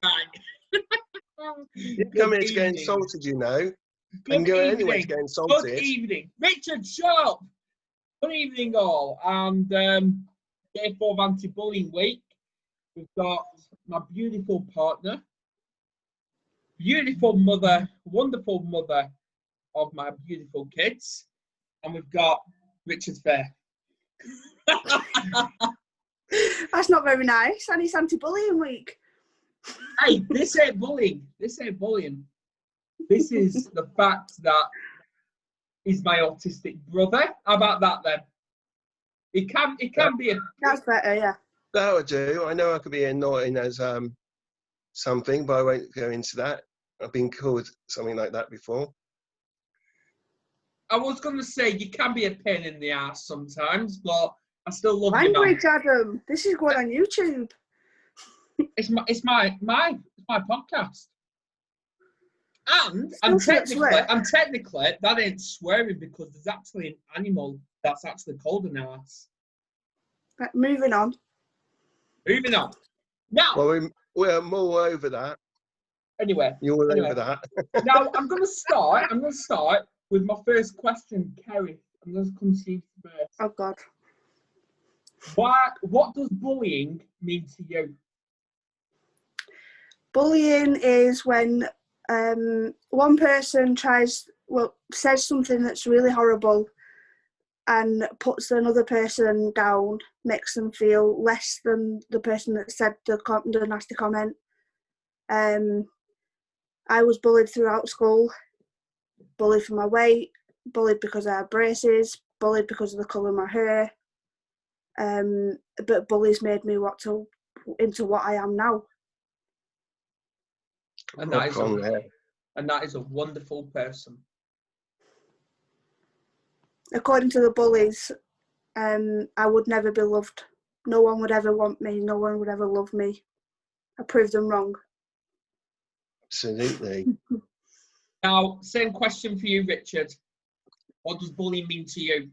Right. You come here to get insulted, you know. Good and go evening. anyway to get insulted. Good evening. Richard, shut up. Good evening, all. And day 4 of anti-bullying week. We've got my beautiful partner, beautiful mother, wonderful mother of my beautiful kids. And we've got Richard Fair. That's not very nice. And it's anti-bullying week. Hey, this ain't bullying. This ain't bullying. This is the fact that he's my autistic brother. How about that then? It can be a... That's better, yeah. That would do. I know I could be annoying as something, but I won't go into that. I've been called something like that before. I was going to say you can be a pain in the ass sometimes, but I still love you, man. Language, Adam. This is going on YouTube. It's my podcast. And technically that ain't swearing because there's actually an animal that's actually called an ass. Right, moving on. Now, well, we're more over that. Anyway, you're over that. Now I'm going to start with my first question, Kerry. I'm going to come to you first. Oh God. What does bullying mean to you? Bullying is when one person says something that's really horrible and puts another person down, makes them feel less than the person that said the nasty comment. I was bullied throughout school, bullied for my weight, bullied because I had braces, bullied because of the colour of my hair. But bullies made me into what I am now. And that is a wonderful person. According to the bullies, I would never be loved. No one would ever want me. No one would ever love me. I proved them wrong. Absolutely. Now, same question for you, Richard. What does bullying mean to you?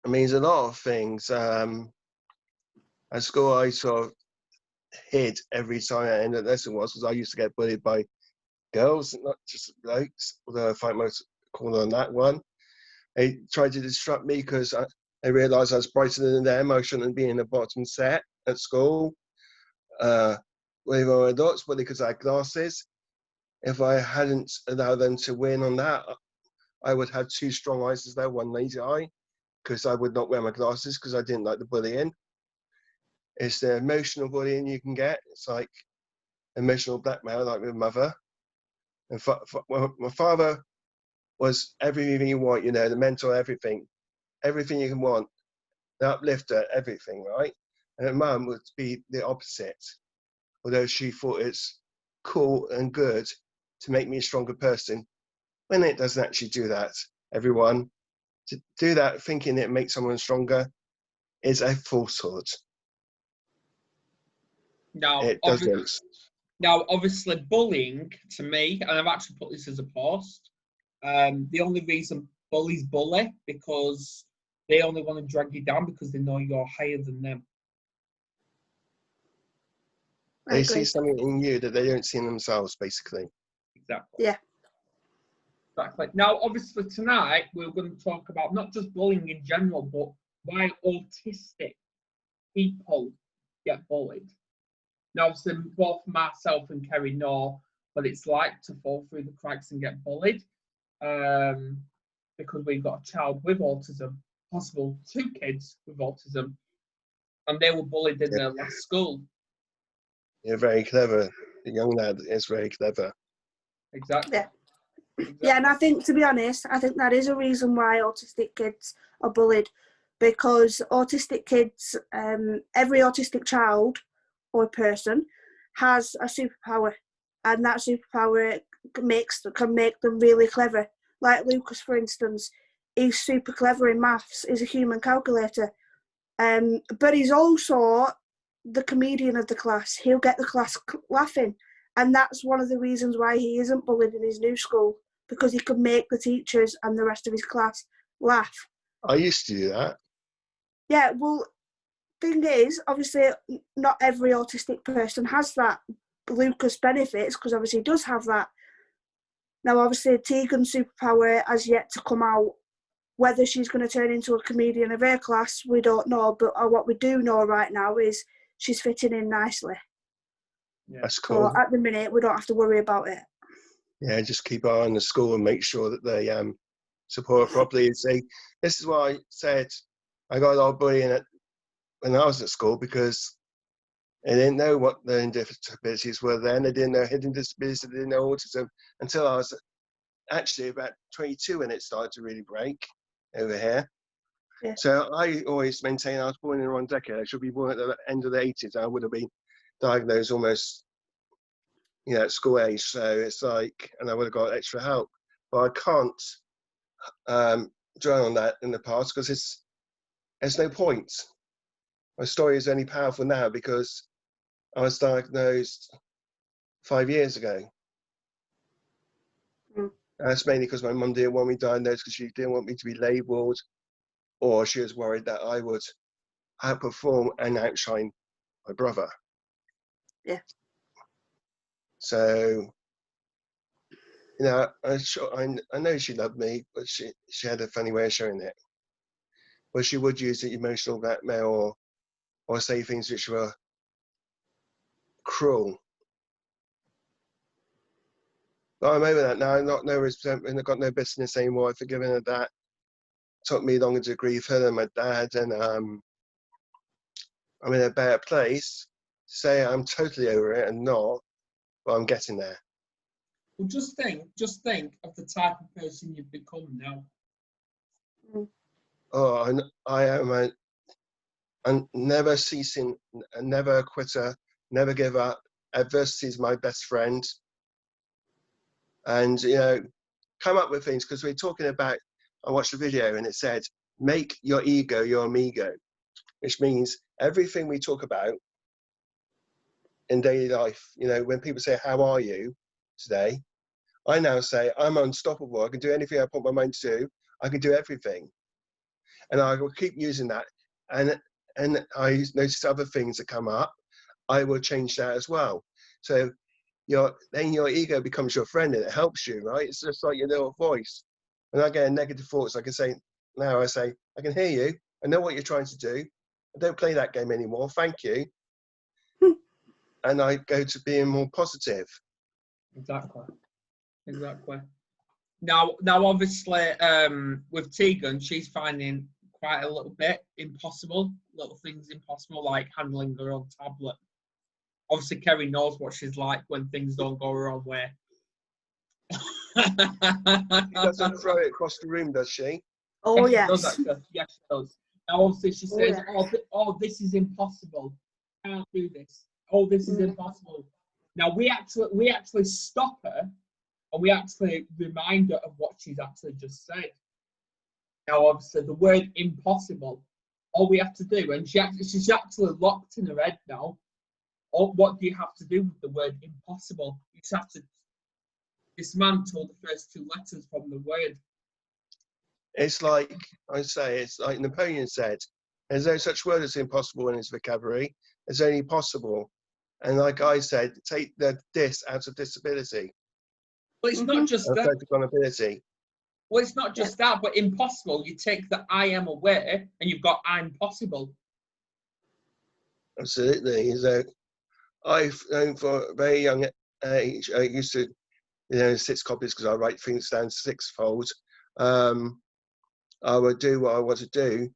It means a lot of things. At school, I sort of hid every time I ended a lesson because I used to get bullied by girls, not just blokes, although I find most corner on that one. They tried to disrupt me because they realised I was brighter than them. I shouldn't be in the bottom set at school. With my adults, but because I had glasses. If I hadn't allowed them to win on that, I would have 2 strong eyes as well, 1 lazy eye, because I would not wear my glasses because I didn't like the bullying. It's the emotional bullying you can get. It's like emotional blackmail, like with mother. And my father was everything you want, you know, the mental everything you can want, the uplifter, everything, right? And mum would be the opposite, although she thought it's cool and good to make me a stronger person, when it doesn't actually do that. Everyone, to do that thinking it makes someone stronger is a falsehood. It doesn't. Now, obviously, bullying, to me, and I've actually put this as a post, the only reason bullies bully because they only want to drag you down because they know you're higher than them. They see something in you that they don't see in themselves, basically. Exactly. Yeah. Exactly. Now, obviously, tonight, we're going to talk about not just bullying in general, but why autistic people get bullied. Now, obviously, both myself and Kerry know what it's like to fall through the cracks and get bullied because we've got a child with autism, possible 2 kids with autism, and they were bullied in their last school. You're very clever. The young lad is very clever. Exactly. Yeah. Yeah, and I think, to be honest, I think that is a reason why autistic kids are bullied, because autistic kids, every autistic child or person has a superpower, and that superpower can make them really clever. Like Lucas, for instance, he's super clever in maths. He's a human calculator, but he's also the comedian of the class. He'll get the class laughing, and that's one of the reasons why he isn't bullied in his new school, because he could make the teachers and the rest of his class laugh. I used to do that. Yeah, well, thing is, obviously, not every autistic person has that, Lucas benefits, because obviously he does have that. Now, obviously, Tegan's superpower has yet to come out. Whether she's going to turn into a comedian of her class, we don't know. But what we do know right now is she's fitting in nicely. Yeah. That's cool. So at the minute, we don't have to worry about it. Yeah, just keep an eye on the school and make sure that they support her properly. And say, this is why I said I got a lot of bullying when I was at school, because they didn't know what learning disabilities were then. They didn't know hidden disabilities. They didn't know autism until I was actually about 22 when it started to really break over here. Yeah. So I always maintain I was born in the wrong decade. I should be born at the end of the 80s. I would have been diagnosed almost, at school age. So it's like, and I would have got extra help. But I can't dwell on that in the past, because there's no point. My story is only powerful now because I was diagnosed 5 years ago. Mm. And that's mainly because my mum didn't want me diagnosed, because she didn't want me to be labelled, or she was worried that I would outperform and outshine my brother. Yeah. So, I know she loved me, but she had a funny way of showing it. But she would use the emotional blackmail or say things which were cruel. But I'm over that now. I've got no resentment. I've got no business anymore. I've forgiven her that. It took me longer to grieve her than my dad, and I'm in a better place. Say I'm totally over it and not, but I'm getting there. Well, just think of the type of person you've become now. Oh, I am I'm never ceasing, never a quitter, never give up. Adversity is my best friend. And, come up with things, because we're talking about, I watched a video and it said, make your ego your amigo, which means everything we talk about in daily life, when people say, how are you today? I now say, I'm unstoppable. I can do anything I put my mind to. I can do everything. And I will keep using that. And I notice other things that come up, I will change that as well. So then your ego becomes your friend and it helps you, right? It's just like your little voice. When I get negative thoughts, I can say, I can hear you. I know what you're trying to do. I don't play that game anymore. Thank you. And I go to being more positive. Exactly. Now, obviously, with Tegan, she's finding quite a little bit little things impossible, like handling her own tablet. Obviously, Kerry knows what she's like when things don't go her own way. She doesn't throw it across the room, does she? Oh, yes. yes. She does, actually. Yes, she does. Now, obviously, she says, this is impossible. Can't do this. Oh, this is impossible. Now, we actually stop her, and we actually remind her of what she's actually just said. Now, obviously, the word impossible, all we have to do, and she's actually locked in her head now. What do you have to do with the word impossible? You just have to dismantle the first two letters from the word. It's like it's like Napoleon said, there's no such word as impossible in his vocabulary. It's only possible. And like I said, take the dis out of disability. Well, it's not just that. Focus on ability. Well, it's not just that, but impossible. You take the I am aware, and you've got I'm possible. Absolutely. So I've known for a very young age, I used to, 6 copies, because I write things down sixfold. I would do what I want to do.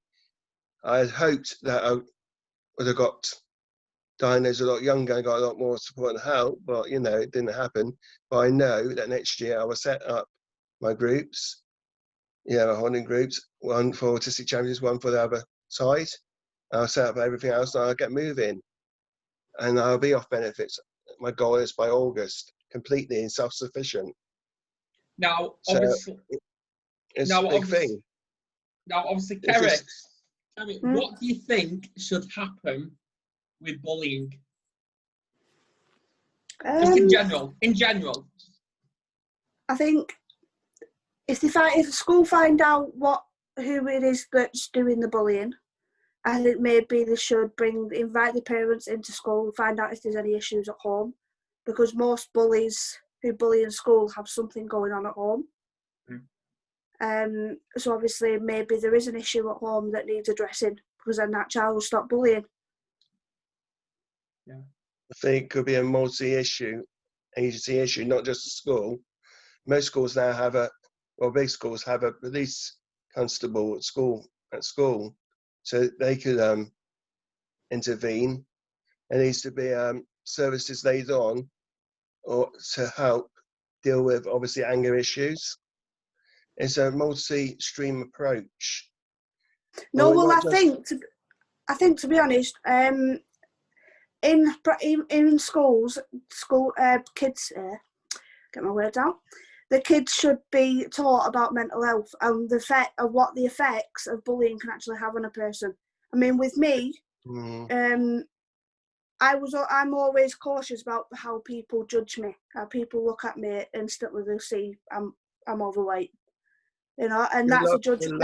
I had hoped that I would have got diagnosed a lot younger and got a lot more support and help, but it didn't happen. But I know that next year I will set up my groups, holding groups, one for Autistic Champions, one for the other side. I'll set up everything else and I'll get moving. And I'll be off benefits. My goal is by August, completely self-sufficient. Now, So obviously, it's a big thing. Now, obviously, Kerry, what do you think should happen with bullying? Just in general. I think if the school find out who it is that's doing the bullying, I think maybe they should invite the parents into school and find out if there's any issues at home, because most bullies who bully in school have something going on at home. So obviously maybe there is an issue at home that needs addressing, because then that child will stop bullying. Yeah. I think it could be a multi-issue, agency issue, not just a school. Most schools now have big schools have a police constable at school, so they could intervene. There needs to be services laid on or to help deal with obviously anger issues. It's a multi-stream approach. No, well, I just... think to be honest, in schools, kids, get my words out. The kids should be taught about mental health and the effect of what the effects of bullying can actually have on a person. I mean, with me, I'm always cautious about how people judge me, how people look at me. Instantly they'll see I'm overweight, you know, and that's a judgment.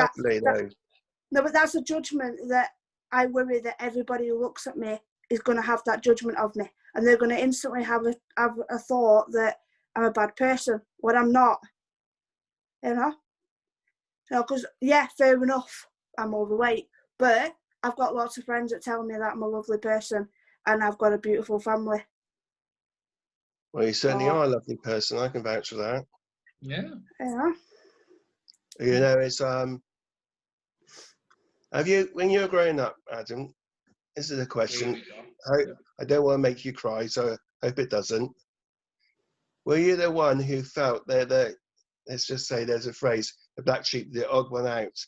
No, but that's a judgment that I worry that everybody who looks at me is going to have that judgment of me, and they're going to instantly have a thought that I'm a bad person when I'm not, you know. Because fair enough, I'm overweight, but I've got lots of friends that tell me that I'm a lovely person and I've got a beautiful family. Well, you certainly are a lovely person. I can vouch for that. Yeah. Yeah. You know, it's have you, when you were growing up, Adam, this is a question. I don't want to make you cry, so I hope it doesn't. Were you the one who felt that, let's just say there's a phrase, the black sheep, the odd one out,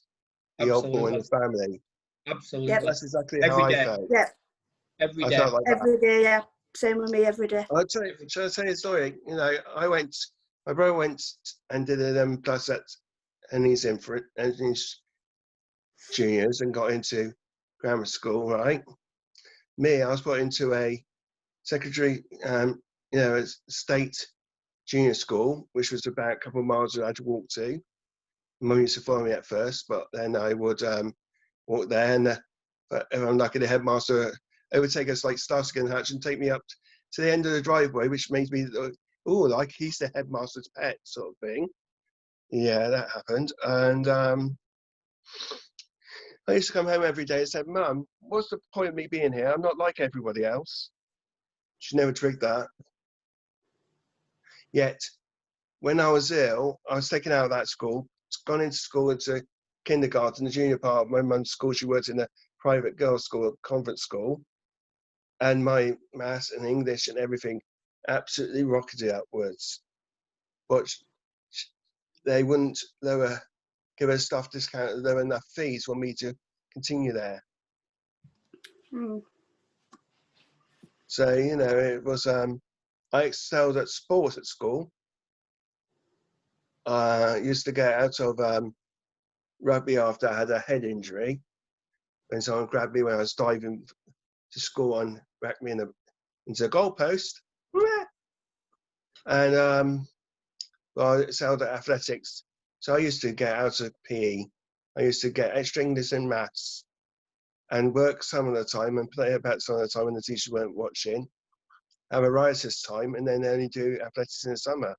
the odd boy in the family? Absolutely. Yep. That's exactly Every how day. I felt. Yeah. Every day. I felt like every day, yeah. Same with me every day. Shall I tell you a story? You know, my brother went and did an M+ and he's in for it, and he's juniors and got into grammar school, right? Me, I was put into a secondary, a state junior school, which was about a couple of miles that I had to walk to. Mum used to follow me at first, but then I would walk there, and if I'm lucky, the headmaster, it would take us like Starsky and Hutch and take me up to the end of the driveway, which made me, like he's the headmaster's pet sort of thing. Yeah, that happened. And I used to come home every day and say, Mum, what's the point of me being here? I'm not like everybody else. She never twigged that. Yet, when I was ill, I was taken out of that school, gone into school, into kindergarten, the junior part of my mum's school. She worked in a private girls' school, a convent school. And my maths and English and everything absolutely rocketed upwards. But they wouldn't give us staff discount. There were enough fees for me to continue there. So, you know, it was, I excelled at sport at school. I used to get out of rugby after I had a head injury. When someone grabbed me when I was diving to school and whacked me into a goalpost. And I excelled at athletics. So I used to get out of PE. I used to get extra English and maths and work some of the time and play about some of the time when the teachers weren't watching. Have a riotous time and then only do athletics in the summer.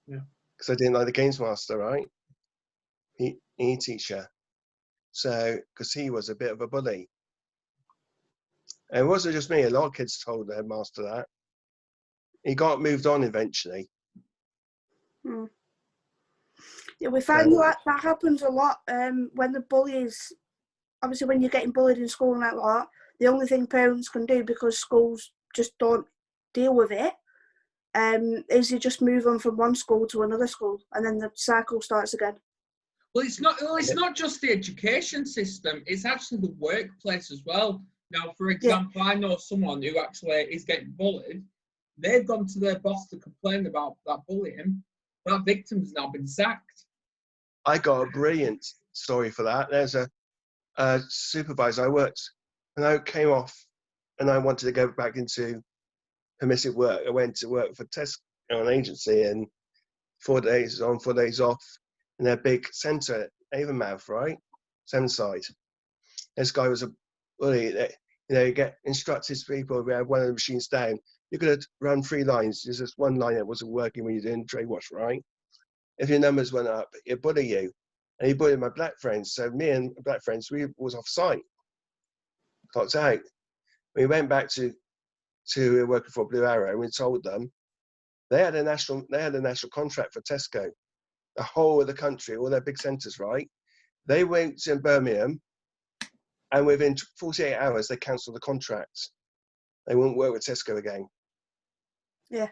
Yeah. Because I didn't like the games master, right? PE teacher. So, because he was a bit of a bully. And it wasn't just me, a lot of kids told the headmaster that. He got moved on eventually. Yeah, we find that happens a lot when the bullies, obviously when you're getting bullied in school and that, the only thing parents can do, because schools just don't deal with it, is you just move on from one school to another school, and then the cycle starts again. Well, it's not just the education system, it's actually the workplace as well. Now, for example, I know someone who actually is getting bullied. They've gone to their boss to complain about that bullying. That victim's now been sacked. I got a brilliant story for that. There's a supervisor I worked, and I came off, and I wanted to go back into permissive work. I went to work for an agency, and 4 days on, 4 days off, in their big centre, Avonmouth, right? Sevenside. This guy was a bully. You know, you get instructed people, we have one of the machines down, you could have run 3 lines. There's just one line that wasn't working when you're doing tray wash, right? If your numbers went up, it bully you. And he bullied my black friends. So me and black friends, we was off site, clocked out. We went back to working for Blue Arrow, and we told them they had a national contract for Tesco, the whole of the country, all their big centres, right? They went to Birmingham, and within 48 hours, they cancelled the contract. They wouldn't work with Tesco again. Yeah.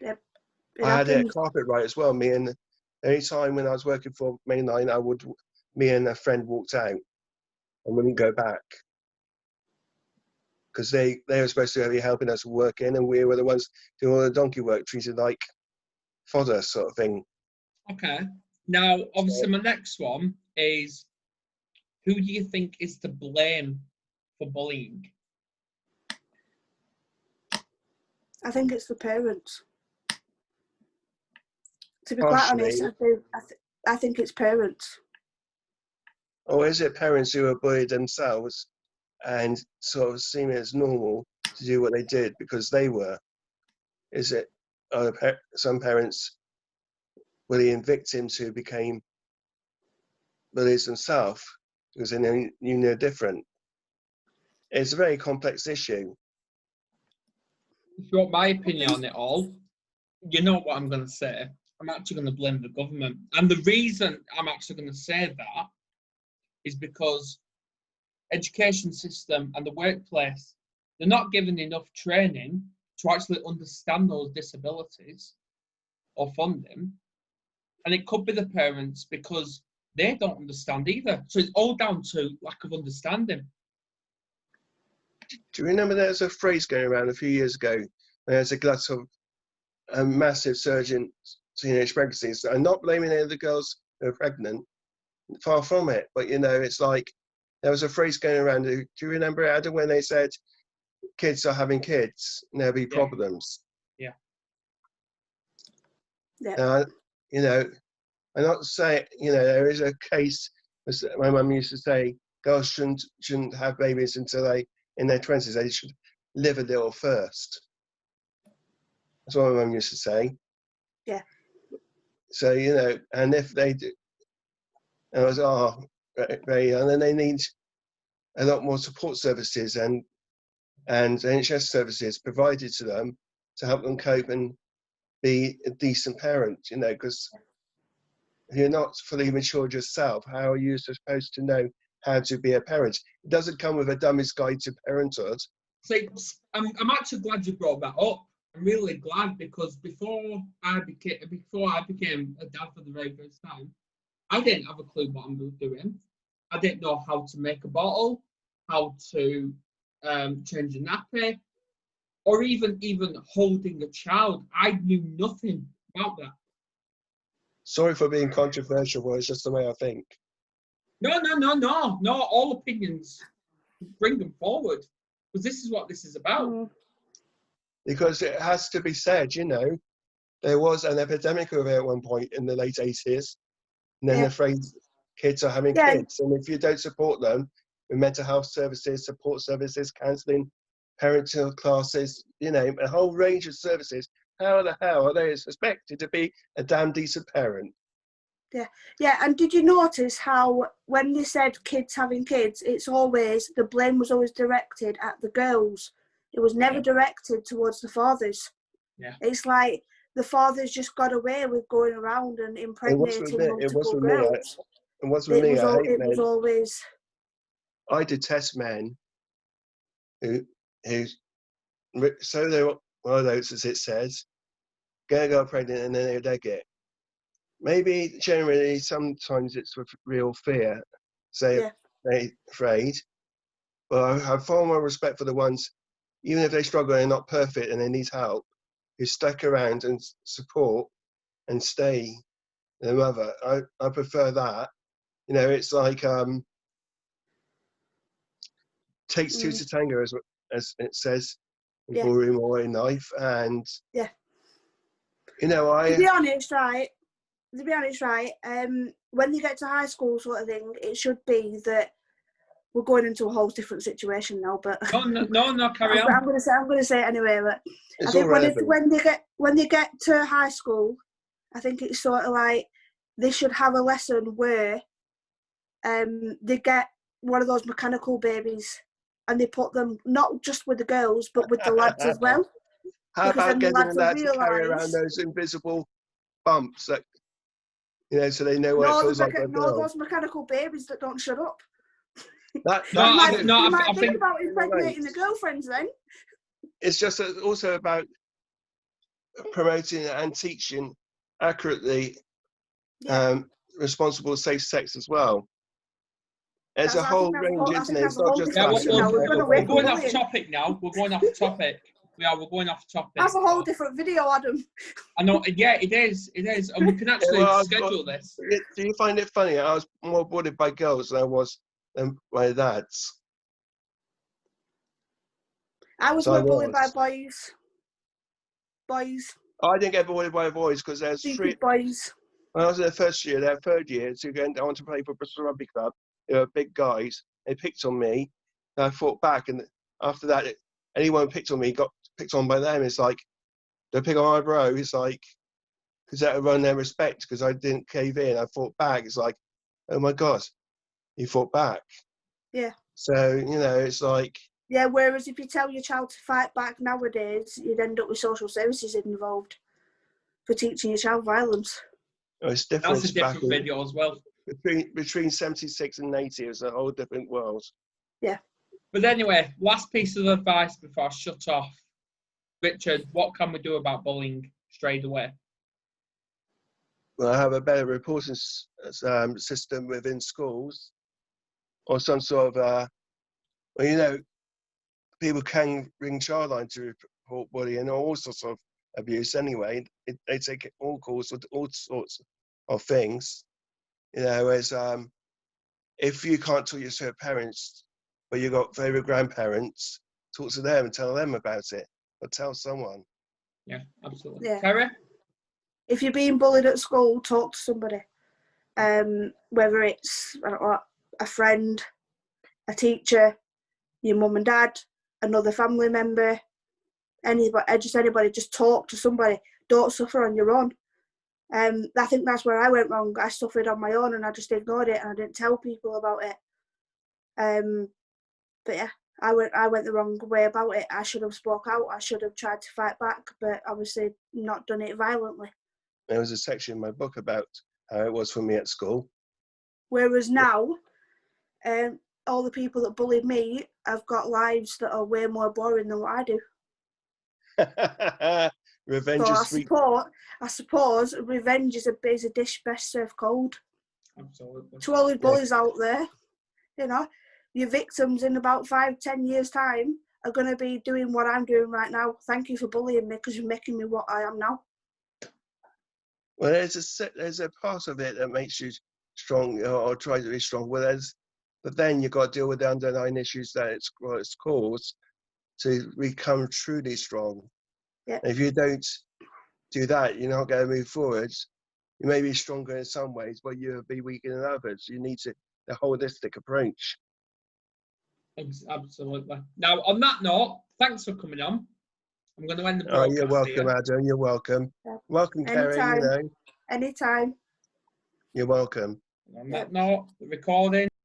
Yep. I had it at carpet right as well. Me and any time when I was working for Mainline, me and a friend walked out and wouldn't go back because they were supposed to be helping us work in, and we were the ones doing all the donkey work, treated like fodder sort of thing. Okay. Now, obviously, my next one is, who do you think is to blame for bullying? I think it's the parents. To be quite honest, I think it's parents. Or is it parents who are bullied themselves and sort of seem as normal to do what they did because they were? Is it some parents bullying victims who became bullies themselves because they knew no different? It's a very complex issue. If you want my opinion on it all, you know what I'm going to say. I'm actually going to blame the government. And the reason I'm actually going to say that is because education system and the workplace, they're not given enough training to actually understand those disabilities or funding. And it could be the parents because they don't understand either. So it's all down to lack of understanding. Do you remember there was a phrase going around a few years ago? There's a glut of a massive surge in teenage pregnancies. I'm not blaming any of the girls who are pregnant, far from it. But, you know, it's like there was a phrase going around. Do you remember, Adam, when they said kids are having kids and there'll be problems? Yeah. You know, I'm not saying, you know, there is a case, as my mum used to say, girls shouldn't have babies until they in their 20s. They should live a little first. That's what my mum used to say. Yeah. So, you know, and if they do, and I was, very young, and they need a lot more support services and NHS services provided to them to help them cope and be a decent parent, you know, because if you're not fully matured yourself, how are you supposed to know how to be a parent? It doesn't come with a dummy's guide to parenthood. See, I'm actually glad you brought that up. I'm really glad, because before I became a dad for the very first time, I didn't have a clue what I'm doing. I didn't know how to make a bottle, how to change a nappy, or even holding a child. I knew nothing about that. Sorry for being controversial, but it's just the way I think. No. All opinions, bring them forward, because this is what this is about. Because it has to be said, you know, there was an epidemic of it at one point in the late 80s, and then the phrase kids are having kids. And if you don't support them with mental health services, support services, counselling, parental classes, you know, a whole range of services, how the hell are they expected to be a damn decent parent? Yeah, and did you notice how when they said kids having kids, the blame was always directed at the girls. It was never directed towards the fathers. Yeah. It's like the fathers just got away with going around and impregnating multiple girls. It was with me. It was always. I detest men who so they were one of those, as it says, get a girl pregnant and then they egg it. Maybe generally, sometimes it's with real fear, they're afraid. But I have far more respect for the ones, even if they struggle and they're not perfect and they need help, who stick around and support and stay their mother. I prefer that. You know, it's like takes two to tango, as it says in ballroom or in life. And you know, to be honest, right, when you get to high school sort of thing, it should be that we're going into a whole different situation now, but No, carry on. I'm going to say it anyway. But It's I think all relevant. when they get to high school, I think it's sort of like they should have a lesson where they get one of those mechanical babies and they put them not just with the girls but with the lads as well. How Because about then the getting lads them will to carry around realise. those invisible bumps that, you know, so they know what it feels like to build. Those mechanical babies that don't shut up. That No, You I might think think about impregnating the girlfriends then. it's just also about promoting and teaching accurately responsible safe sex as well. There's a whole range, isn't it? It's not just yeah, about we're going off topic now. We're going off topic. We're going off topic. That's a whole different video, Adam. I know. Yeah, it is. It is, and we can actually schedule this. Do you find it funny? I was more bullied by girls than I was by lads. I was more bullied by boys. Oh, I didn't get bullied by boys because there's three boys. When I was in the first year, their third year, to go on to play for Bristol Rugby Club, they were big guys. They picked on me, and I fought back. And after that, anyone who picked on me got picked on by them. It's like, they pick on my bro. It's like, because that would run their respect because I didn't cave in. I fought back. It's like, oh my God, you fought back. Yeah. So, you know, it's like. Yeah, whereas if you tell your child to fight back nowadays, you'd end up with social services involved for teaching your child violence. Oh, it's different. That's a different video as well. Between 76 and 80, it's a whole different world. Yeah. But anyway, last piece of advice before I shut off. Richard, what can we do about bullying straight away? Well, I have a better reporting system within schools, or some sort of, well, you know, people can ring Childline to report bullying or all sorts of abuse anyway. They take all calls for all sorts of things. You know, as if you can't talk to your parents, but you've got favourite grandparents, talk to them and tell them about it, or tell someone. Yeah, absolutely. Yeah. Kerry? If you're being bullied at school, talk to somebody. Whether it's a friend, a teacher, your mum and dad, another family member, anybody, just talk to somebody. Don't suffer on your own. I think that's where I went wrong. I suffered on my own and I just ignored it and I didn't tell people about it. But yeah, I went the wrong way about it. I should have spoke out. I should have tried to fight back, but obviously not done it violently. There was a section in my book about how it was for me at school. Whereas now, all the people that bullied me have got lives that are way more boring than what I do. Revenge is sweet. I suppose revenge is a dish best served cold. Absolutely. To all the bullies out there, you know, your victims in about 5-10 years' time are going to be doing what I'm doing right now. Thank you for bullying me because you're making me what I am now. Well, there's a part of it that makes you strong or try to be strong. Well, but then you've got to deal with the underlying issues that it's caused to become truly strong. Yeah. If you don't do that, you're not going to move forward. You may be stronger in some ways, but you'll be weaker in others. You need the holistic approach. Absolutely. Now, on that note, thanks for coming on. I'm going to end the broadcast. Oh, you're welcome, here. Adam. You're welcome. Yeah. Welcome, Kerry. You know. Anytime. You're welcome. On that note, the recording.